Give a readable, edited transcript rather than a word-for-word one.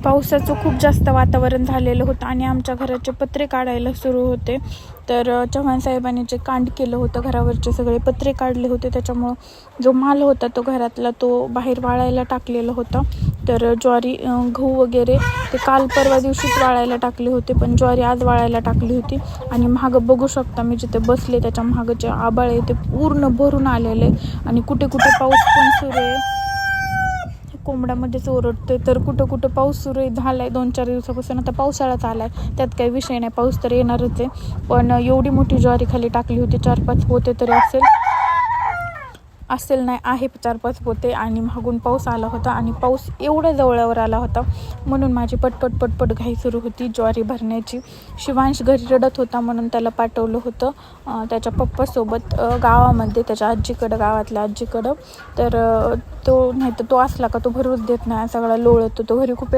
पावसाचं खूप जास्त वातावरण झालेलं होतं आणि आमच्या घराचे पत्रे काढायला सुरू होते. तर चव्हाण साहेबांनी जे कांड केलं होतं, घरावरचे सगळे पत्रे काढले होते. त्याच्यामुळं जो माल होता तो घरातला तो बाहेर वाळायला टाकलेला होता. तर ज्वारी गहू वगैरे ते काल परवा दिवशीच वाळायला टाकले होते, पण ज्वारी आज वाळायला टाकली होती. आणि मागं बघू शकता मी जिथे बसले त्याच्या मागचे आभाळ आहे ते पूर्ण भरून आलेले आणि कुठे कुठे पाऊस पण सुरू आहे. कोंबड्यामध्येच ओरडतोय. तर कुठं कुठं पाऊस सुरू झालाय 2-4 दिवसापासून. आता पावसाळाच आलाय, त्यात काही विषय नाही, पाऊस तर येणारच आहे. पण एवढी मोठी ज्वारी खाली टाकली होती, 4-5 पोते तरी असेल नाही आहे 4-5 पोते. आणि मागून पाऊस आला होता आणि पाऊस एवढ्या जवळावर आला होता म्हणून माझी पटपट घाई सुरू होती ज्वारी भरण्याची. शिवांश घरी रडत होता म्हणून त्याला पाठवलं होतं त्याच्या पप्पासोबत गावामध्ये, त्याच्या आजीकडं, गावातल्या आजीकडं. तर तो नाही तर तो असला का तो भरूच देत नाही, सगळा लोळतो. तो घरी खूप